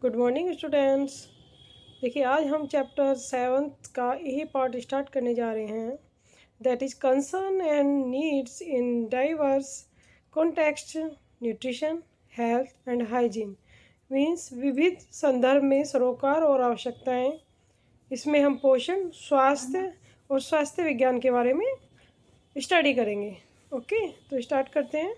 Good morning students. देखिए आज हम चैप्टर 7 का यही पार्ट स्टार्ट करने जा रहे हैं, that is concern and needs in diverse context nutrition health and hygiene. Means विविध संदर्भ में सरोकार और आवश्यकताएं। इसमें हम पोषण, स्वास्थ्य और स्वास्थ्य विज्ञान के बारे में स्टडी करेंगे। ओके, तो स्टार्ट करते हैं।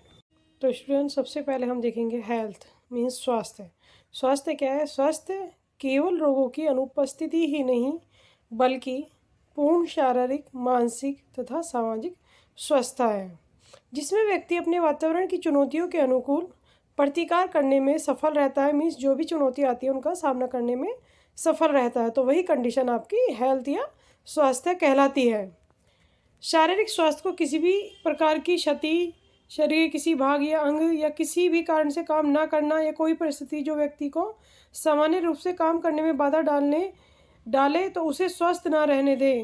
तो स्टूडेंट सबसे पहले हम देखेंगे हेल्थ मीन्स स्वास्थ्य। स्वास्थ्य क्या है? स्वास्थ्य केवल रोगों की अनुपस्थिति ही नहीं बल्कि पूर्ण शारीरिक, मानसिक तथा सामाजिक स्वस्थता है, जिसमें व्यक्ति अपने वातावरण की चुनौतियों के अनुकूल प्रतिकार करने में सफल रहता है। मीन्स जो भी चुनौती आती है उनका सामना करने में सफल रहता है, तो वही कंडीशन आपकी हेल्थ या स्वास्थ्य कहलाती है। शारीरिक स्वास्थ्य को किसी भी प्रकार की क्षति, शरीर के किसी भाग या अंग या किसी भी कारण से काम ना करना या कोई परिस्थिति जो व्यक्ति को सामान्य रूप से काम करने में बाधा डाले तो उसे स्वस्थ ना रहने दे,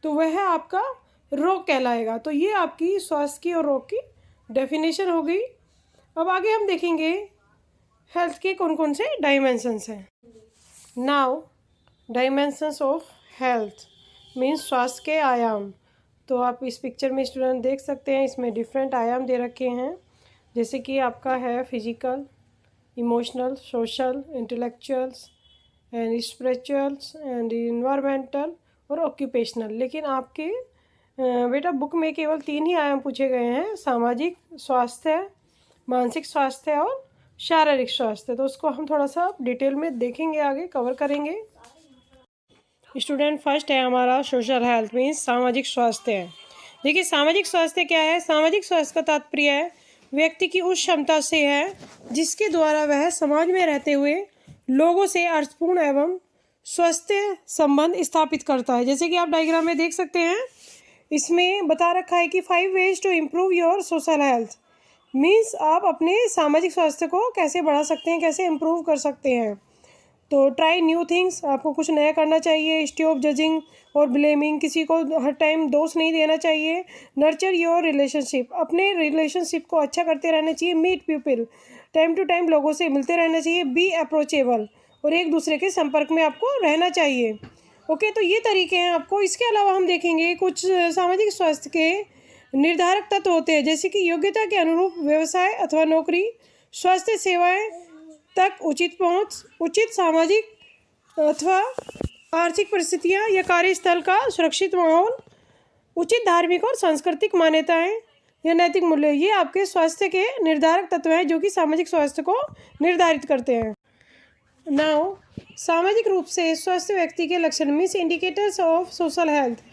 तो वह आपका रोग कहलाएगा। तो ये आपकी स्वास्थ्य की और रोग की डेफिनेशन हो गई। अब आगे हम देखेंगे हेल्थ के कौन कौन से डायमेंशंस हैं। Now dimensions of health means स्वास्थ्य के आयाम। तो आप इस पिक्चर में स्टूडेंट देख सकते हैं, इसमें डिफरेंट आयाम दे रखे हैं, जैसे कि आपका है physical, emotional, social, intellectuals and spirituals and environmental और ऑक्यूपेशनल। लेकिन आपके बेटा बुक में केवल 3 ही आयाम पूछे गए हैं, सामाजिक स्वास्थ्य, मानसिक स्वास्थ्य और शारीरिक स्वास्थ्य। तो उसको हम थोड़ा सा डिटेल में देखेंगे, आगे कवर करेंगे। स्टूडेंट फर्स्ट है हमारा सोशल हेल्थ मीन्स सामाजिक स्वास्थ्य है। देखिए सामाजिक स्वास्थ्य क्या है? सामाजिक स्वास्थ्य का तात्पर्य है व्यक्ति की उस क्षमता से है जिसके द्वारा वह समाज में रहते हुए लोगों से अर्थपूर्ण एवं स्वस्थ संबंध स्थापित करता है। जैसे कि आप डायग्राम में देख सकते हैं, इसमें बता रखा है कि 5 ways to improve your social health. Means आप अपने सामाजिक स्वास्थ्य को कैसे बढ़ा सकते हैं, कैसे इम्प्रूव कर सकते हैं। तो ट्राई न्यू थिंग्स, आपको कुछ नया करना चाहिए। स्टॉप जजिंग और ब्लेमिंग, किसी को हर टाइम दोष नहीं देना चाहिए। नर्चर योर रिलेशनशिप, अपने रिलेशनशिप को अच्छा करते रहना चाहिए। Meet people, time to time लोगों से मिलते रहना चाहिए। बी अप्रोचेबल, और एक दूसरे के संपर्क में आपको रहना चाहिए। ओके, तो ये तरीके हैं आपको। इसके अलावा हम देखेंगे कुछ सामाजिक स्वास्थ्य के निर्धारक तत्व होते हैं, जैसे कि योग्यता के अनुरूप व्यवसाय अथवा नौकरी, स्वास्थ्य सेवाएं तक उचित पहुंच, उचित सामाजिक अथवा आर्थिक परिस्थितियां या कार्यस्थल का सुरक्षित माहौल, उचित धार्मिक और सांस्कृतिक मान्यताएं या नैतिक मूल्य, ये आपके स्वास्थ्य के निर्धारक तत्व हैं जो कि सामाजिक स्वास्थ्य को निर्धारित करते हैं। नाउ सामाजिक रूप से स्वस्थ व्यक्ति के लक्षण means indicators of social health.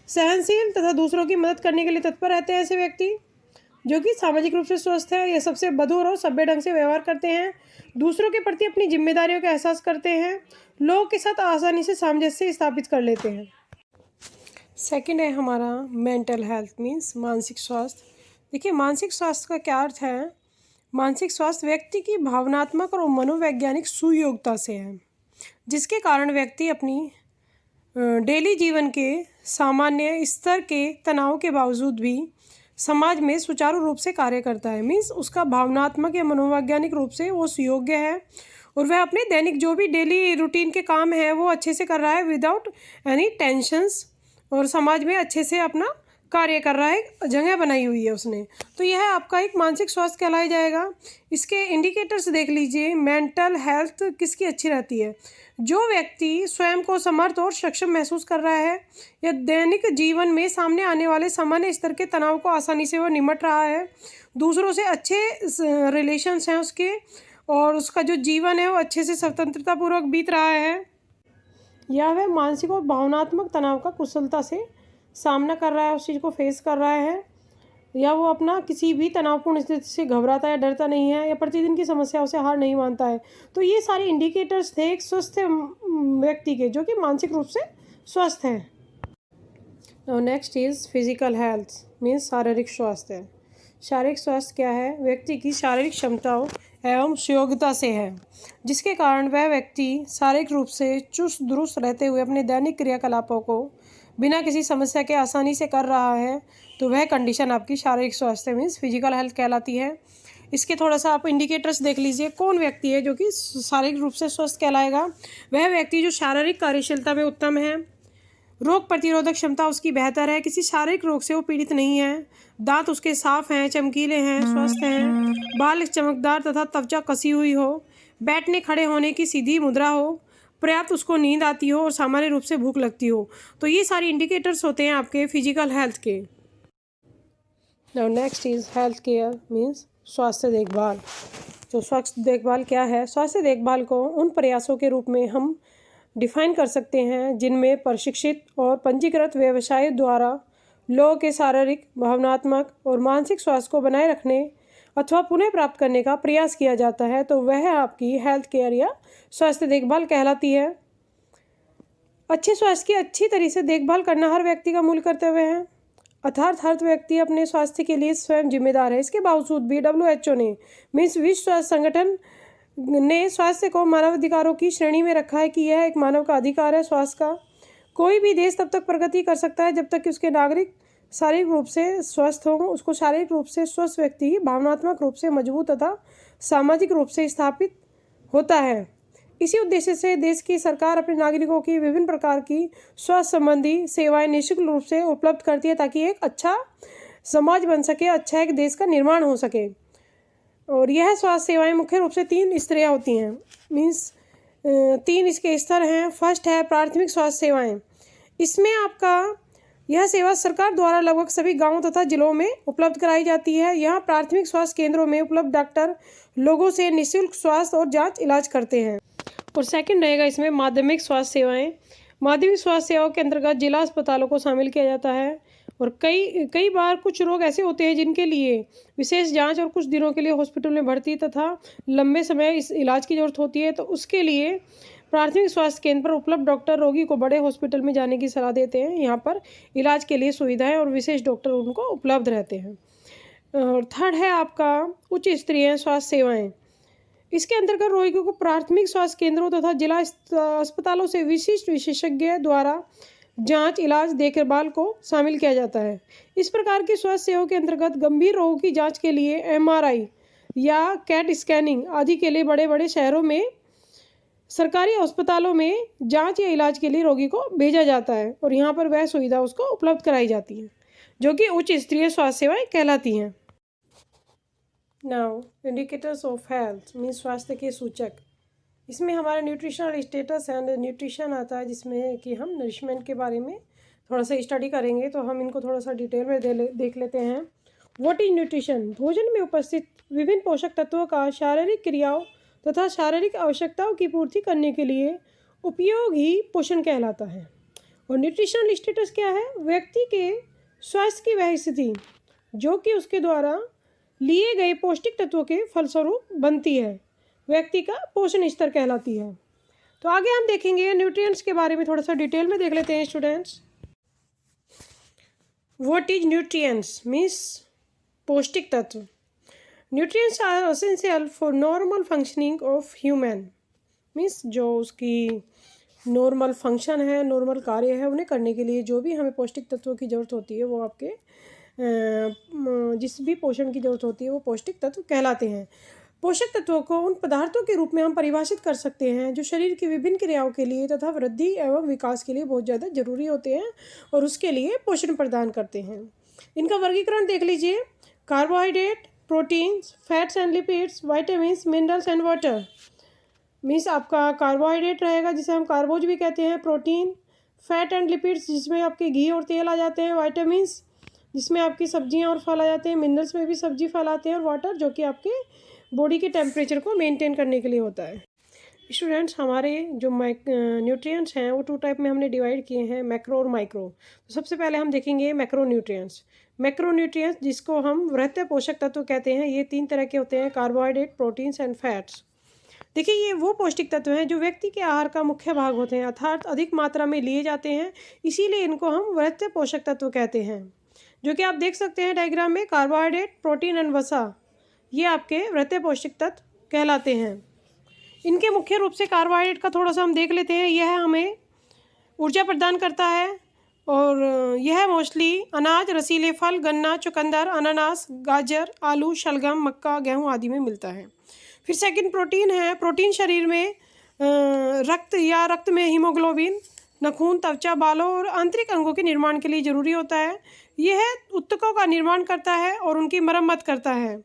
सहनशील तथा दूसरों की मदद करने के लिए तत्पर रहते हैं ऐसे व्यक्ति जो कि सामाजिक रूप से स्वस्थ है। ये सबसे मधुर और सभ्य ढंग से व्यवहार करते हैं, दूसरों के प्रति अपनी जिम्मेदारियों का एहसास करते हैं, लोगों के साथ आसानी से सामंजस्य स्थापित कर लेते हैं। सेकंड है हमारा मेंटल हेल्थ मीन्स मानसिक स्वास्थ्य। देखिए मानसिक स्वास्थ्य का क्या अर्थ है? मानसिक स्वास्थ्य व्यक्ति की भावनात्मक और मनोवैज्ञानिक सुयोग्यता से है, जिसके कारण व्यक्ति अपनी डेली जीवन के सामान्य स्तर के तनाव के बावजूद भी समाज में सुचारू रूप से कार्य करता है। मीन्स उसका भावनात्मक या मनोवैज्ञानिक रूप से वो सुयोग्य है और वह अपने दैनिक जो भी डेली रूटीन के काम है वो अच्छे से कर रहा है विदाउट एनी टेंशन्स, और समाज में अच्छे से अपना कार्य कर रहा है, जगह बनाई हुई है उसने। तो यह आपका एक मानसिक स्वास्थ्य कहलाया जाएगा। इसके इंडिकेटर्स देख लीजिए। मेंटल हेल्थ किसकी अच्छी रहती है? जो व्यक्ति स्वयं को समर्थ और सक्षम महसूस कर रहा है या दैनिक जीवन में सामने आने वाले सामान्य स्तर के तनाव को आसानी से वो निमट रहा है, दूसरों से अच्छे रिलेशंस हैं उसके, और उसका जो जीवन है वो अच्छे से स्वतंत्रतापूर्वक बीत रहा है, या वह मानसिक और भावनात्मक तनाव का कुशलता से सामना कर रहा है, उस चीज़ को फेस कर रहा है, या वो अपना किसी भी तनावपूर्ण स्थिति से घबराता है, डरता नहीं है, या प्रतिदिन की समस्याओं से हार नहीं मानता है। तो ये सारे इंडिकेटर्स थे एक स्वस्थ व्यक्ति के जो कि मानसिक रूप से स्वस्थ है। Next is physical health means शारीरिक स्वास्थ्य। शारीरिक स्वास्थ्य क्या है? व्यक्ति की शारीरिक क्षमताओं एवं सुयोग्यता से है, जिसके कारण वह व्यक्ति शारीरिक रूप से चुस्त दुरुस्त रहते हुए अपने दैनिक क्रियाकलापों को बिना किसी समस्या के आसानी से कर रहा है, तो वह कंडीशन आपकी शारीरिक स्वास्थ्य मीन्स फिजिकल हेल्थ कहलाती है। इसके थोड़ा सा आप इंडिकेटर्स देख लीजिए। कौन व्यक्ति है जो कि शारीरिक रूप से स्वस्थ कहलाएगा? वह व्यक्ति जो शारीरिक कार्यशीलता में उत्तम है, रोग प्रतिरोधक क्षमता उसकी बेहतर है, किसी शारीरिक रोग से वो पीड़ित नहीं है, दांत उसके साफ हैं, चमकीले हैं, स्वस्थ हैं, बाल चमकदार तथा त्वचा कसी हुई हो, बैठने खड़े होने की सीधी मुद्रा हो, पर्याप्त उसको नींद आती हो और सामान्य रूप से भूख लगती हो। तो ये सारी इंडिकेटर्स होते हैं आपके फिजिकल हेल्थ के। Now next is health care means स्वास्थ्य देखभाल। तो स्वास्थ्य देखभाल क्या है? स्वास्थ्य देखभाल को उन प्रयासों के रूप में हम डिफाइन कर सकते हैं जिनमें प्रशिक्षित और पंजीकृत व्यवसायों द्वारा लोगों के शारीरिक, भावनात्मक और मानसिक स्वास्थ्य को बनाए रखने अथवा पुनः प्राप्त करने का प्रयास किया जाता है। तो वह आपकी हेल्थ केयर या स्वास्थ्य देखभाल कहलाती है। अच्छे स्वास्थ्य की अच्छी तरह से देखभाल करना हर व्यक्ति का मूल कर्तव्य है, अर्थात हर व्यक्ति अपने स्वास्थ्य के लिए स्वयं जिम्मेदार है। इसके बावजूद भी WHO ने मीन्स विश्व स्वास्थ्य संगठन ने स्वास्थ्य को मानवाधिकारों की श्रेणी में रखा है कि यह एक मानव का अधिकार है। स्वास्थ्य का कोई भी देश तब तक प्रगति कर सकता है जब तक कि उसके नागरिक शारीरिक रूप से स्वस्थ हों। उसको शारीरिक रूप से स्वस्थ व्यक्ति ही भावनात्मक रूप से मजबूत तथा सामाजिक रूप से स्थापित होता है। इसी उद्देश्य से देश की सरकार अपने नागरिकों की विभिन्न प्रकार की स्वास्थ्य संबंधी सेवाएं निःशुल्क रूप से उपलब्ध करती है ताकि एक अच्छा समाज बन सके, अच्छा एक देश का निर्माण हो सके। और यह स्वास्थ्य सेवाएं मुख्य रूप से 3 स्तरीय होती हैं, मीन्स 3 इसके स्तर हैं। फर्स्ट है प्राथमिक स्वास्थ्य सेवाएं। इसमें आपका यह सेवा सरकार द्वारा लगभग सभी गांवों तथा जिलों में उपलब्ध कराई जाती है। यहाँ प्राथमिक स्वास्थ्य केंद्रों में उपलब्ध डॉक्टर लोगों से निःशुल्क स्वास्थ्य और जांच इलाज करते हैं। और सेकंड रहेगा इसमें माध्यमिक स्वास्थ्य सेवाएं। माध्यमिक स्वास्थ्य सेवाओं के अंतर्गत जिला अस्पतालों को शामिल किया जाता है। और कई बार कुछ रोग ऐसे होते हैं जिनके लिए विशेष जांच और कुछ दिनों के लिए हॉस्पिटल में भर्ती तथा लंबे समय इस इलाज की ज़रूरत होती है। तो उसके लिए प्राथमिक स्वास्थ्य केंद्र पर उपलब्ध डॉक्टर रोगी को बड़े हॉस्पिटल में जाने की सलाह देते हैं। यहाँ पर इलाज के लिए सुविधाएं और विशेष डॉक्टर उनको उपलब्ध रहते हैं। और थर्ड है आपका उच्च स्तरीय स्वास्थ्य सेवाएँ। इसके अंतर्गत रोगियों को प्राथमिक स्वास्थ्य केंद्रों तथा जिला अस्पतालों से विशिष्ट विशेषज्ञ द्वारा जांच, इलाज, देखभाल को शामिल किया जाता है। इस प्रकार की स्वास्थ्य सेवाओं के अंतर्गत गंभीर रोगों की जांच के लिए MRI या कैट स्कैनिंग आदि के लिए बड़े बड़े शहरों में सरकारी अस्पतालों में जांच या इलाज के लिए रोगी को भेजा जाता है और यहाँ पर वह सुविधा उसको उपलब्ध कराई जाती है, जो कि उच्च स्तरीय स्वास्थ्य सेवाएं कहलाती हैं। Now indicators of health means स्वास्थ्य के सूचक। इसमें हमारा न्यूट्रिशनल स्टेटस एंड न्यूट्रिशन आता है, जिसमें कि हम नरिशमेंट के बारे में थोड़ा सा स्टडी करेंगे। तो हम इनको थोड़ा सा डिटेल में देख लेते हैं। What is nutrition? भोजन में उपस्थित विभिन्न पोषक तत्वों का शारीरिक क्रियाओं तथा शारीरिक आवश्यकताओं की पूर्ति करने के लिए उपयोग ही पोषण कहलाता है। और न्यूट्रिशनल स्टेटस क्या है? व्यक्ति के स्वास्थ्य की वह स्थिति जो कि उसके द्वारा लिए गए पौष्टिक तत्वों के फलस्वरूप बनती है, व्यक्ति का पोषण स्तर कहलाती है। तो आगे हम देखेंगे न्यूट्रिएंट्स के बारे में, थोड़ा सा डिटेल में देख लेते हैं students. What is nutrients means पौष्टिक तत्व। Nutrients are essential for normal functioning of human means जो उसकी नॉर्मल फंक्शन है, नॉर्मल कार्य है, उन्हें करने के लिए जो भी हमें पौष्टिक तत्वों की ज़रूरत होती है वो आपके जिस भी पोषण की ज़रूरत होती है वो पौष्टिक तत्व कहलाते हैं। पोषक तत्वों को उन पदार्थों के रूप में हम परिभाषित कर सकते हैं जो शरीर की विभिन्न क्रियाओं के लिए तथा वृद्धि एवं विकास के लिए बहुत ज़्यादा जरूरी होते हैं और उसके लिए पोषण प्रदान करते हैं। इनका वर्गीकरण देख लीजिए। Carbohydrate, proteins, fats and lipids, vitamins, minerals and water. Means आपका कार्बोहाइड्रेट रहेगा जिसे हम कार्बोज भी कहते हैं, प्रोटीन, फैट एंड लिपिड्स जिसमें आपके घी और तेल आ जाते हैं, वाइटामिन्स जिसमें आपकी सब्जियां और फल आ जाते हैं, मिनरल्स में भी सब्जी फल आते हैं, और वाटर जो कि आपके बॉडी के टेम्परेचर को मेंटेन करने के लिए होता है। स्टूडेंट्स, हमारे जो न्यूट्रिएंट्स हैं वो 2 टाइप में हमने डिवाइड किए हैं, मैक्रो और माइक्रो। तो सबसे पहले हम देखेंगे मैक्रो न्यूट्रिएंट्स। मैक्रो न्यूट्रिएंट्स जिसको हम वृत्तीय पोषक तत्व कहते हैं, ये 3 तरह के होते हैं, कार्बोहाइड्रेट, प्रोटीन्स एंड फैट्स। देखिए, ये वो पौष्टिक तत्व हैं जो व्यक्ति के आहार का मुख्य भाग होते हैं, अर्थात अधिक मात्रा में लिए जाते हैं, इसीलिए इनको हम वृत्तीय पोषक तत्व कहते हैं। जो कि आप देख सकते हैं डायग्राम में, कार्बोहाइड्रेट, प्रोटीन एंड वसा, ये आपके वृत्तीय पौष्टिक तत्व कहलाते हैं। इनके मुख्य रूप से कार्बोहाइड्रेट का थोड़ा सा हम देख लेते हैं। यह हमें ऊर्जा प्रदान करता है, और यह मोस्टली अनाज, रसीले फल, गन्ना, चुकंदर, अनानास, गाजर, आलू, शलगम, मक्का, गेहूँ आदि में मिलता है। फिर सेकंड प्रोटीन है। प्रोटीन शरीर में रक्त या रक्त में हीमोग्लोबिन, नाखून, त्वचा, बालों और आंतरिक अंगों के निर्माण के लिए ज़रूरी होता है। यह ऊतकों का निर्माण करता है और उनकी मरम्मत करता है।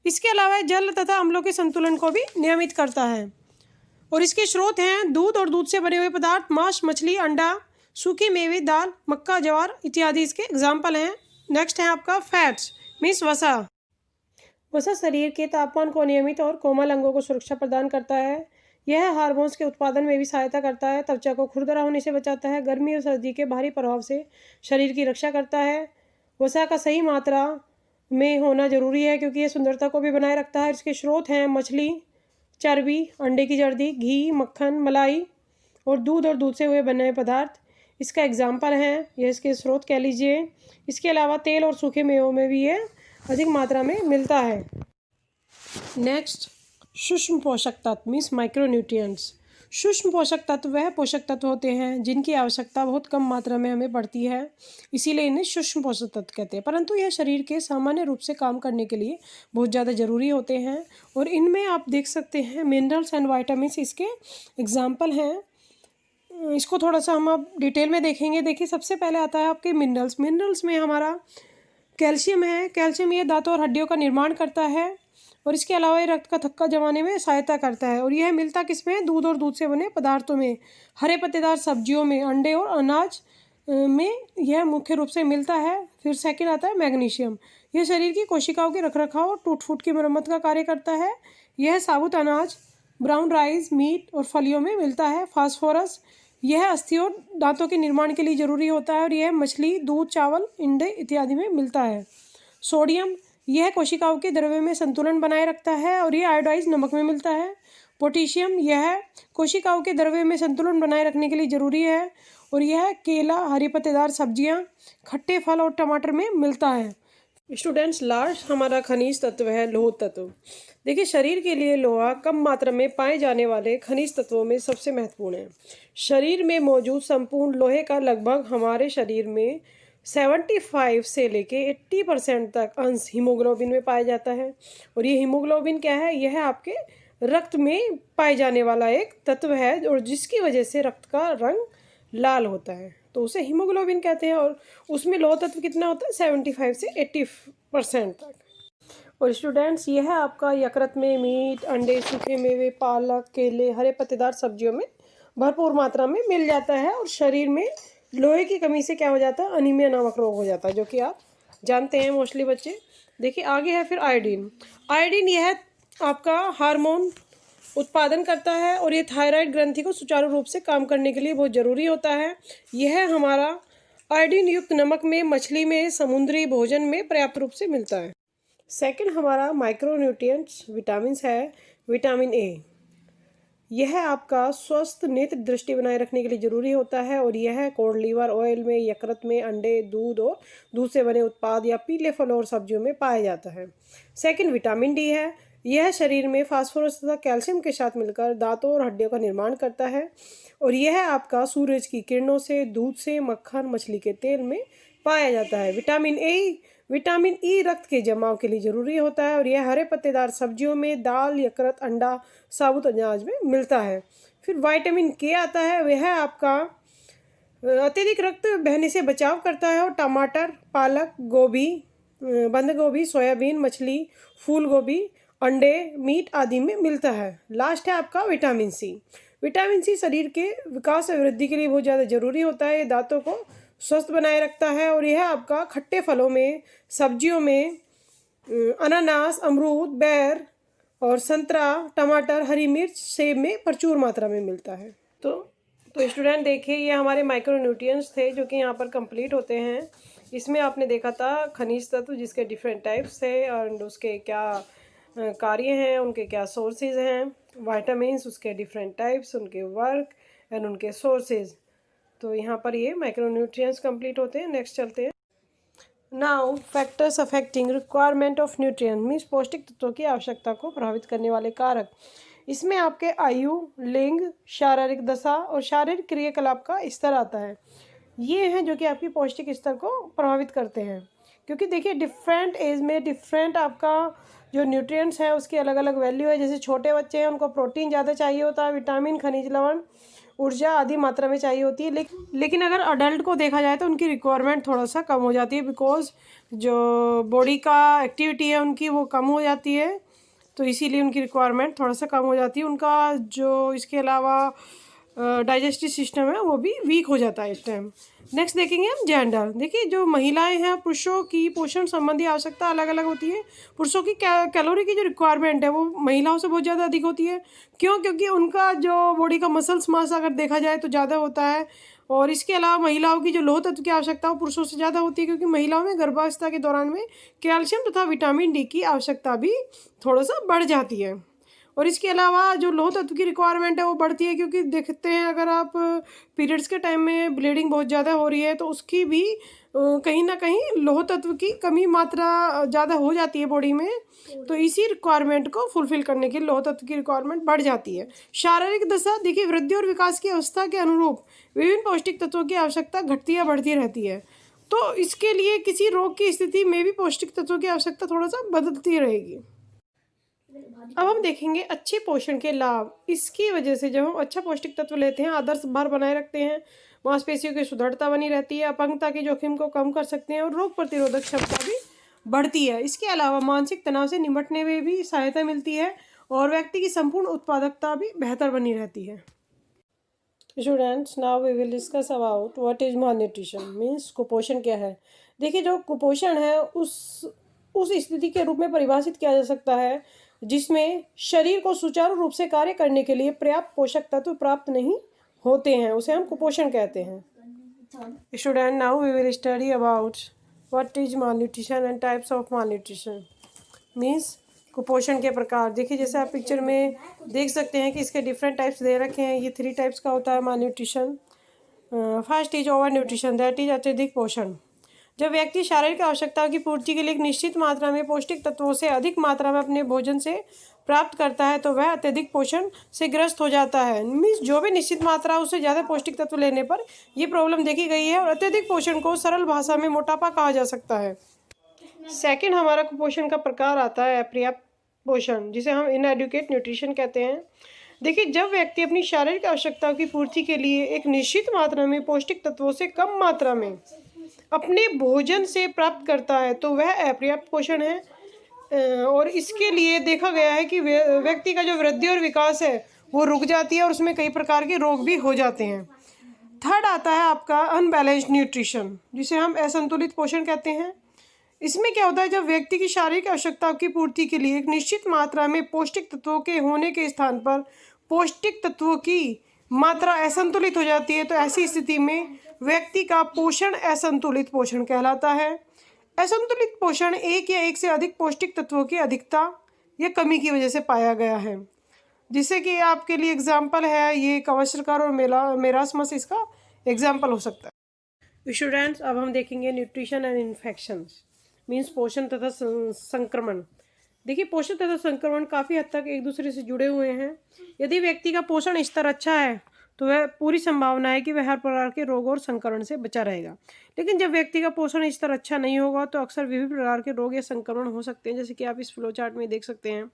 इसके अलावा जल तथा अम्लों के संतुलन को भी नियमित करता है। और इसके स्रोत हैं दूध और दूध से बने हुए पदार्थ, मांस, मछली, अंडा, सूखे मेवे, दाल, मक्का, ज्वार इत्यादि इसके एग्जाम्पल हैं। नेक्स्ट है आपका फैट्स मीन्स वसा। वसा शरीर के तापमान को नियमित और कोमल अंगों को सुरक्षा प्रदान करता है। यह हार्मोन्स के उत्पादन में भी सहायता करता है, त्वचा को खुरदरा होने से बचाता है, गर्मी और सर्दी के भारी प्रभाव से शरीर की रक्षा करता है। वसा का सही मात्रा में होना जरूरी है क्योंकि यह सुंदरता को भी बनाए रखता है। इसके स्रोत हैं मछली, चर्बी, अंडे की जर्दी, घी, मक्खन, मलाई और दूध से हुए बने हुए पदार्थ इसका एग्जाम्पल हैं। यह इसके स्रोत कह लीजिए। इसके अलावा तेल और सूखे मेवों में भी यह अधिक मात्रा में मिलता है। नेक्स्ट सूक्ष्म पोषक तत्व मीन्स माइक्रोन्यूट्रिएंट्स। सूक्ष्म पोषक तत्व वह पोषक तत्व होते हैं जिनकी आवश्यकता बहुत कम मात्रा में हमें पड़ती है, इसीलिए इन्हें सूक्ष्म पोषक तत्व कहते हैं, परंतु यह शरीर के सामान्य रूप से काम करने के लिए बहुत ज़्यादा ज़रूरी होते हैं। और इनमें आप देख सकते हैं मिनरल्स एंड वाइटामिन्स इसके एग्जाम्पल हैं। इसको थोड़ा सा हम अब डिटेल में देखेंगे। देखिए सबसे पहले आता है आपके मिनरल्स। मिनरल्स में हमारा कैल्शियम है। कैल्शियम ये दांतों और हड्डियों का निर्माण करता है और इसके अलावा ये रक्त का थक्का जमाने में सहायता करता है। और यह मिलता किसमें? दूध और दूध से बने पदार्थों में, हरे पत्तेदार सब्जियों में, अंडे और अनाज में यह मुख्य रूप से मिलता है। फिर सेकंड आता है मैग्नीशियम। यह शरीर की कोशिकाओं के रखरखाव और टूट फूट की मरम्मत का कार्य करता है। यह साबुत अनाज, ब्राउन राइस, मीट और फलियों में मिलता है। फास्फोरस यह अस्थियों और दांतों के निर्माण के लिए ज़रूरी होता है और यह मछली, दूध, चावल, अंडे इत्यादि में मिलता है। सोडियम यह कोशिकाओं के द्रव्य में संतुलन बनाए रखता है और यह आयोडाइज नमक में मिलता है। पोटेशियम यह कोशिकाओं के द्रव्य में संतुलन बनाए रखने के लिए ज़रूरी है और यह केला, हरी पत्तेदार सब्जियां, खट्टे फल और टमाटर में मिलता है। स्टूडेंट्स लास्ट हमारा खनिज तत्व है लौह तत्व। देखिए शरीर के लिए लोहा कम मात्रा में पाए जाने वाले खनिज तत्वों में सबसे महत्वपूर्ण है। शरीर में मौजूद संपूर्ण लोहे का लगभग हमारे शरीर में 75 से लेके 80% तक अंश हीमोग्लोबिन में पाया जाता है। और ये हीमोग्लोबिन क्या है? यह आपके रक्त में पाए जाने वाला एक तत्व है और जिसकी वजह से रक्त का रंग लाल होता है, तो उसे हीमोग्लोबिन कहते हैं। और उसमें लौह तत्व कितना होता है? 75 से 80% तक। और स्टूडेंट्स यह आपका यकृत में मीट, अंडे, सूखे मेवे, पालक, केले, हरे पत्तेदार सब्जियों में भरपूर मात्रा में मिल जाता है। और शरीर में लोहे की कमी से क्या हो जाता है? अनीमिया नामक रोग हो जाता है, जो कि आप जानते हैं मोस्टली बच्चे। देखिए आगे है फिर आयोडीन। आयोडीन यह आपका हार्मोन उत्पादन करता है और ये थायराइड ग्रंथि को सुचारू रूप से काम करने के लिए बहुत ज़रूरी होता है। यह हमारा आयोडीन युक्त नमक में, मछली में, समुद्री भोजन में पर्याप्त रूप से मिलता है। सेकंड हमारा माइक्रोन्यूट्रिएंट्स विटामिन है। विटामिन ए यह आपका स्वस्थ नेत्र दृष्टि बनाए रखने के लिए ज़रूरी होता है और यह कोड लीवर ऑयल में, यकृत में, अंडे, दूध और दूध से बने उत्पाद या पीले फलों और सब्जियों में पाया जाता है। सेकंड विटामिन डी है। यह शरीर में फास्फोरस तथा कैल्शियम के साथ मिलकर दांतों और हड्डियों का निर्माण करता है और यह आपका सूरज की किरणों से, दूध से, मक्खन, मछली के तेल में पाया जाता है। विटामिन ई रक्त के जमाव के लिए ज़रूरी होता है और यह हरे पत्तेदार सब्जियों में, दाल, यकृत, अंडा, साबुत अनाज में मिलता है। फिर विटामिन के आता है। वह आपका अत्यधिक रक्त बहने से बचाव करता है और टमाटर, पालक, गोभी, बंद गोभी, सोयाबीन, मछली, फूल गोभी, अंडे, मीट आदि में मिलता है। लास्ट है आपका विटामिन सी। विटामिन सी शरीर के विकास और वृद्धि के लिए बहुत ज़्यादा ज़रूरी होता है। ये दांतों को स्वस्थ बनाए रखता है और यह आपका खट्टे फलों में, सब्जियों में, अनानास, अमरूद, बेर और संतरा, टमाटर, हरी मिर्च, सेब में प्रचुर मात्रा में मिलता है। तो स्टूडेंट देखिए ये हमारे माइक्रोन्यूट्रिएंट्स थे जो कि यहाँ पर कंप्लीट होते हैं। इसमें आपने देखा था खनिज तत्व जिसके डिफरेंट टाइप्स है और उसके क्या कार्य हैं, उनके क्या सोर्सेज हैं, वाइटामिन्स उसके डिफरेंट टाइप्स, उनके वर्क एंड उनके सोर्सेज। तो यहाँ पर ये माइक्रोन्यूट्रिएंट्स कंप्लीट होते हैं। नेक्स्ट चलते हैं। Now factors affecting requirement of nutrient means पौष्टिक तत्वों की आवश्यकता को प्रभावित करने वाले कारक। इसमें आपके आयु, लिंग, शारीरिक दशा और शारीरिक क्रियाकलाप का स्तर आता है। ये हैं जो कि आपकी पौष्टिक स्तर को प्रभावित करते हैं। क्योंकि देखिए डिफरेंट एज में डिफरेंट आपका जो न्यूट्रिएंट्स हैं उसकी अलग अलग वैल्यू है। जैसे छोटे बच्चे हैं उनको प्रोटीन ज़्यादा चाहिए होता है, विटामिन, खनिज लवण, ऊर्जा आदि मात्रा में चाहिए होती है। लेकिन अगर अडल्ट को देखा जाए तो उनकी रिक्वायरमेंट थोड़ा सा कम हो जाती है, बिकॉज जो बॉडी का एक्टिविटी है उनकी वो कम हो जाती है, तो इसीलिए उनकी रिक्वायरमेंट थोड़ा सा कम हो जाती है। उनका जो इसके अलावा डाइजेस्टिव सिस्टम है वो भी वीक हो जाता है इस टाइम। नेक्स्ट देखेंगे हम जेंडर। देखिए जो महिलाएं हैं पुरुषों की पोषण संबंधी आवश्यकता अलग अलग होती है। पुरुषों की कैलोरी की जो रिक्वायरमेंट है वो महिलाओं से बहुत ज़्यादा अधिक होती है। क्यों? क्योंकि उनका जो बॉडी का मसल्स मास अगर देखा जाए तो ज़्यादा होता है। और इसके अलावा महिलाओं की जो लौह तत्व की आवश्यकता वो पुरुषों से ज़्यादा होती है, क्योंकि महिलाओं में गर्भावस्था के दौरान में कैल्शियम तथा विटामिन डी की आवश्यकता भी थोड़ा सा बढ़ जाती है। और इसके अलावा जो लौह तत्व की रिक्वायरमेंट है वो बढ़ती है, क्योंकि देखते हैं अगर आप पीरियड्स के टाइम में ब्लीडिंग बहुत ज़्यादा हो रही है तो उसकी भी कहीं ना कहीं लौह तत्व की कमी मात्रा ज़्यादा हो जाती है बॉडी में, तो इसी रिक्वायरमेंट को फुलफिल करने के लिए लौह तत्व की रिक्वायरमेंट बढ़ जाती है। शारीरिक दशा देखिए वृद्धि और विकास की अवस्था के अनुरूप विभिन्न पौष्टिक तत्वों की आवश्यकता घटती या बढ़ती रहती है। तो इसके लिए किसी रोग की स्थिति में भी पौष्टिक तत्वों की आवश्यकता थोड़ा सा बदलती रहेगी। अब हम देखेंगे अच्छे पोषण के लाभ। इसकी वजह से जब हम अच्छा पौष्टिक तत्व लेते हैं आदर्श भार बनाए रखते हैं, मांसपेशियों की सुदृढ़ता बनी रहती है, अपंगता के जोखिम को कम कर सकते हैं और रोग प्रतिरोधक क्षमता भी बढ़ती है। इसके अलावा मानसिक तनाव से निपटने में भी सहायता मिलती है और व्यक्ति की संपूर्ण उत्पादकता भी बेहतर बनी रहती है। Students, now we will discuss about what is malnutrition means कुपोषण क्या है। देखिए जो कुपोषण है उस स्थिति के रूप में परिभाषित किया जा सकता है जिसमें शरीर को सुचारू रूप से कार्य करने के लिए पर्याप्त पोषक तत्व प्राप्त नहीं होते हैं, उसे हम कुपोषण कहते हैं। Student, now we will study about what is malnutrition and types of malnutrition means कुपोषण के प्रकार। देखिए जैसे आप पिक्चर में देख सकते हैं कि इसके डिफरेंट टाइप्स दे रखे हैं। ये 3 टाइप्स का होता है malnutrition. First is over nutrition, that is अत्यधिक पोषण। जब व्यक्ति शारीरिक आवश्यकताओं की पूर्ति के लिए एक निश्चित मात्रा में पौष्टिक तत्वों से अधिक मात्रा में अपने भोजन से प्राप्त करता है तो वह अत्यधिक पोषण से ग्रस्त हो जाता है। मीन्स जो भी निश्चित मात्रा उससे ज़्यादा पौष्टिक तत्व लेने पर यह प्रॉब्लम देखी गई है और अत्यधिक पोषण को सरल भाषा में मोटापा कहा जा सकता है। सेकंड हमारा कुपोषण का प्रकार आता है अपर्याप्त पोषण, जिसे हम इनएडुकेट न्यूट्रिशन कहते हैं। देखिए जब व्यक्ति अपनी शारीरिक आवश्यकताओं की पूर्ति के लिए एक निश्चित मात्रा में पौष्टिक तत्वों से कम मात्रा में अपने भोजन से प्राप्त करता है तो वह अपर्याप्त पोषण है। और इसके लिए देखा गया है कि व्यक्ति का जो वृद्धि और विकास है वो रुक जाती है और उसमें कई प्रकार के रोग भी हो जाते हैं। थर्ड आता है आपका अनबैलेंस्ड न्यूट्रिशन, जिसे हम असंतुलित पोषण कहते हैं। इसमें क्या होता है, जब व्यक्ति की शारीरिक आवश्यकताओं की पूर्ति के लिए एक निश्चित मात्रा में पौष्टिक तत्वों के होने के स्थान पर पौष्टिक तत्वों की मात्रा असंतुलित हो जाती है तो ऐसी स्थिति में व्यक्ति का पोषण असंतुलित पोषण कहलाता है। असंतुलित पोषण एक या एक से अधिक पौष्टिक तत्वों की अधिकता या कमी की वजह से पाया गया है। जिससे कि आपके लिए एग्जाम्पल है ये क्वाशरकर और मेरास्मस, इसका एग्जाम्पल हो सकता है। स्टूडेंट्स, अब हम देखेंगे न्यूट्रिशन एंड इन्फेक्शंस मीन्स पोषण तथा संक्रमण। देखिए पोषण तथा संक्रमण काफ़ी हद तक एक दूसरे से जुड़े हुए हैं। यदि व्यक्ति का पोषण स्तर अच्छा है तो वह पूरी संभावना है कि वह हर प्रकार के रोग और संक्रमण से बचा रहेगा। लेकिन जब व्यक्ति का पोषण स्तर अच्छा नहीं होगा तो अक्सर विभिन्न प्रकार के रोग या संक्रमण हो सकते हैं, जैसे कि आप इस फ्लो चार्ट में देख सकते हैं।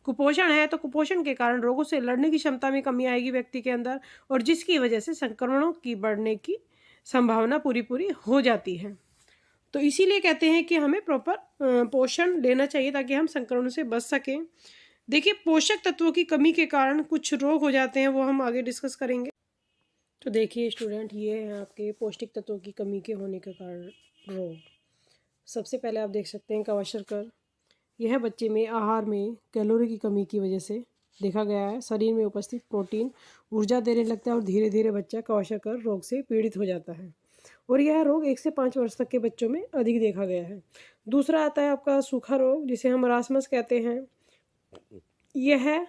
कुपोषण है तो कुपोषण के कारण रोगों से लड़ने की क्षमता में कमी आएगी व्यक्ति के अंदर, और जिसकी वजह से संक्रमणों की बढ़ने की संभावना पूरी हो जाती है। तो इसीलिए कहते हैं कि हमें प्रॉपर पोषण लेना चाहिए ताकि हम संक्रमण से बच सकें। देखिए पोषक तत्वों की कमी के कारण कुछ रोग हो जाते हैं, वो हम आगे डिस्कस करेंगे। तो देखिए स्टूडेंट, ये हैं आपके पौष्टिक तत्वों की कमी के होने के कारण रोग। सबसे पहले आप देख सकते हैं क्वाशरकर। यह बच्चे में आहार में कैलोरी की कमी की वजह से देखा गया है। शरीर में उपस्थित प्रोटीन ऊर्जा देने लगता है और धीरे धीरे बच्चा क्वाशरकर रोग से पीड़ित हो जाता है, और यह रोग 1 से 5 वर्ष तक के बच्चों में अधिक देखा गया है। दूसरा आता है आपका सूखा रोग, जिसे हम मरासमस कहते हैं। यह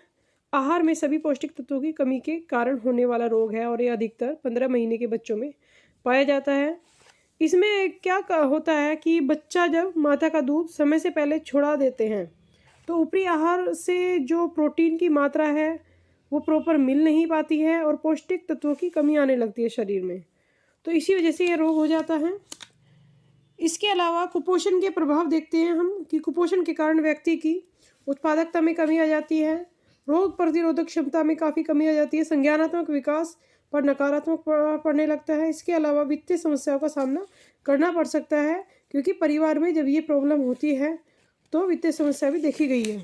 आहार में सभी पौष्टिक तत्वों की कमी के कारण होने वाला रोग है और यह अधिकतर 15 महीने के बच्चों में पाया जाता है। इसमें क्या होता है कि बच्चा जब माता का दूध समय से पहले छुड़ा देते हैं तो ऊपरी आहार से जो प्रोटीन की मात्रा है वो प्रॉपर मिल नहीं पाती है और पौष्टिक तत्वों की कमी आने लगती है शरीर में। तो इसी वजह से ये रोग हो जाता है। इसके अलावा कुपोषण के प्रभाव देखते हैं हम कि कुपोषण के कारण व्यक्ति की उत्पादकता में कमी आ जाती है, रोग प्रतिरोधक क्षमता में काफ़ी कमी आ जाती है, संज्ञानात्मक विकास पर नकारात्मक प्रभाव पड़ने लगता है। इसके अलावा वित्तीय समस्याओं का सामना करना पड़ सकता है, क्योंकि परिवार में जब ये प्रॉब्लम होती है तो वित्तीय समस्या भी देखी गई है।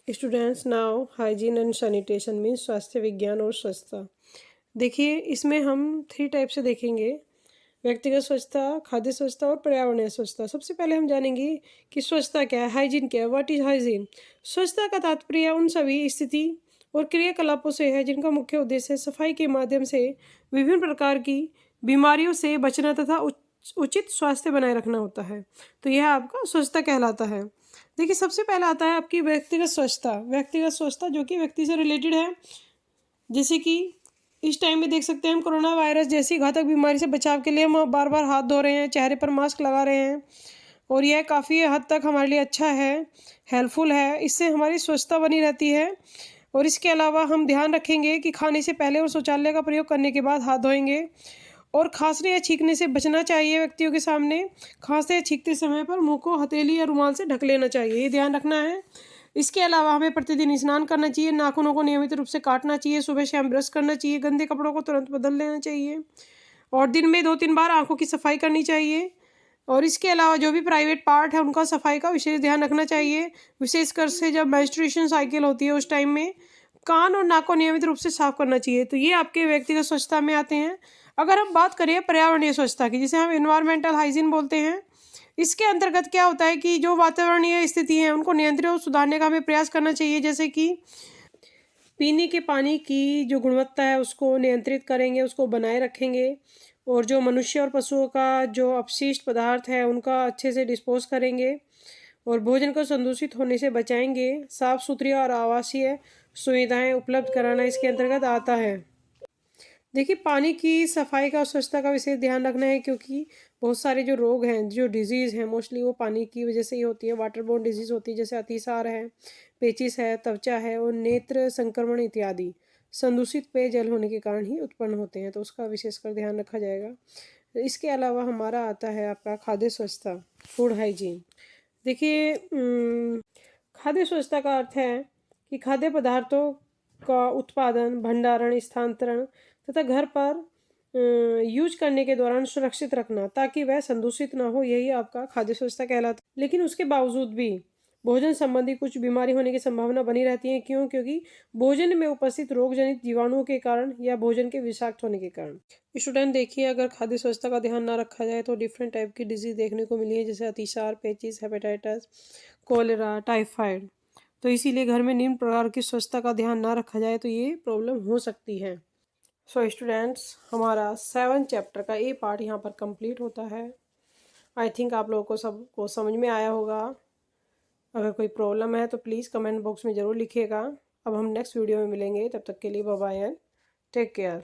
Students, now hygiene and sanitation means स्वास्थ्य विज्ञान और स्वच्छता। देखिए, इसमें हम 3 टाइप से देखेंगे, व्यक्तिगत स्वच्छता, खाद्य स्वच्छता और पर्यावरणीय स्वच्छता। सबसे पहले हम जानेंगे कि स्वच्छता क्या है, हाइजीन क्या है, व्हाट इज हाइजीन। स्वच्छता का तात्पर्य उन सभी स्थिति और क्रियाकलापों से है जिनका मुख्य उद्देश्य सफाई के माध्यम से विभिन्न प्रकार की बीमारियों से बचना तथा उचित स्वास्थ्य बनाए रखना होता है। तो यह आपका स्वच्छता कहलाता है। देखिए, सबसे पहला आता है आपकी व्यक्तिगत स्वच्छता। व्यक्तिगत स्वच्छता जो कि व्यक्ति से रिलेटेड है, जैसे कि इस टाइम में देख सकते हैं हम कोरोना वायरस जैसी घातक बीमारी से बचाव के लिए हम बार बार हाथ धो रहे हैं, चेहरे पर मास्क लगा रहे हैं, और यह काफ़ी हद तक हमारे लिए अच्छा है, हेल्पफुल है। इससे हमारी स्वच्छता बनी रहती है। और इसके अलावा हम ध्यान रखेंगे कि खाने से पहले और शौचालय का प्रयोग करने के बाद हाथ धोएंगे, और खांसने या छींकने से बचना चाहिए। व्यक्तियों के सामने खांसते या छींकते समय पर मुंह को हथेली या रुमाल से ढक लेना चाहिए, ये ध्यान रखना है। इसके अलावा हमें प्रतिदिन स्नान करना चाहिए, नाखूनों को नियमित रूप से काटना चाहिए, सुबह शाम ब्रश करना चाहिए, गंदे कपड़ों को तुरंत बदल लेना चाहिए, और दिन में 2-3 बार आंखों की सफाई करनी चाहिए। और इसके अलावा जो भी प्राइवेट पार्ट है उनका सफाई का विशेष ध्यान रखना चाहिए, विशेषकर से जब मेंस्ट्रुएशन साइकिल होती है उस टाइम में कान और नाक को नियमित रूप से साफ करना चाहिए। तो ये आपके व्यक्तिगत स्वच्छता में आते हैं। अगर हम बात करें पर्यावरणीय स्वच्छता की, जिसे हम एनवायरमेंटल हाइजीन बोलते हैं, इसके अंतर्गत क्या होता है कि जो वातावरणीय स्थिति है उनको नियंत्रित और सुधारने का हमें प्रयास करना चाहिए। जैसे कि पीने के पानी की जो गुणवत्ता है उसको नियंत्रित करेंगे, उसको बनाए रखेंगे, और जो मनुष्य और पशुओं का जो अपशिष्ट पदार्थ है उनका अच्छे से डिस्पोज करेंगे, और भोजन को संदूषित होने से बचाएंगे। साफ सुथरी और आवासीय सुविधाएं उपलब्ध कराना इसके अंतर्गत आता है। देखिए, पानी की सफाई का और स्वच्छता का विशेष ध्यान रखना है, क्योंकि बहुत सारे जो रोग हैं, जो डिजीज़ हैं, मोस्टली वो पानी की वजह से ही होती है। वाटर बोर्न डिजीज़ होती है, जैसे अतिसार है, पेचिस है, त्वचा है, और नेत्र संक्रमण इत्यादि संदूषित पेयजल होने के कारण ही उत्पन्न होते हैं, तो उसका विशेषकर ध्यान रखा जाएगा। इसके अलावा हमारा आता है आपका खाद्य स्वच्छता, फूड हाइजीन। देखिए, खाद्य स्वच्छता का अर्थ है कि खाद्य पदार्थों का उत्पादन, भंडारण, स्थानांतरण तथा घर पर यूज करने के दौरान सुरक्षित रखना ताकि वह संदूषित ना हो, यही आपका खाद्य स्वच्छता कहलाता है। लेकिन उसके बावजूद भी भोजन संबंधी कुछ बीमारी होने की संभावना बनी रहती है। क्यों? क्योंकि भोजन में उपस्थित रोग जनित जीवाणुओं के कारण या भोजन के विषाक्त होने के कारण। स्टूडेंट, देखिए, अगर खाद्य स्वच्छता का ध्यान ना रखा जाए तो डिफरेंट टाइप की डिजीज देखने को मिली है, जैसे अतिसार, पेचिस, हेपेटाइटिस, कोलेरा, टाइफाइड। तो इसीलिए घर में निम्न प्रकार की स्वच्छता का ध्यान ना रखा जाए तो ये प्रॉब्लम हो सकती है। सो स्टूडेंट्स, हमारा 7 चैप्टर का ए पार्ट यहाँ पर कंप्लीट होता है। आई थिंक आप लोगों को सबको समझ में आया होगा। अगर कोई प्रॉब्लम है तो प्लीज़ कमेंट बॉक्स में ज़रूर लिखिएगा। अब हम नेक्स्ट वीडियो में मिलेंगे, तब तक के लिए bye bye and take care.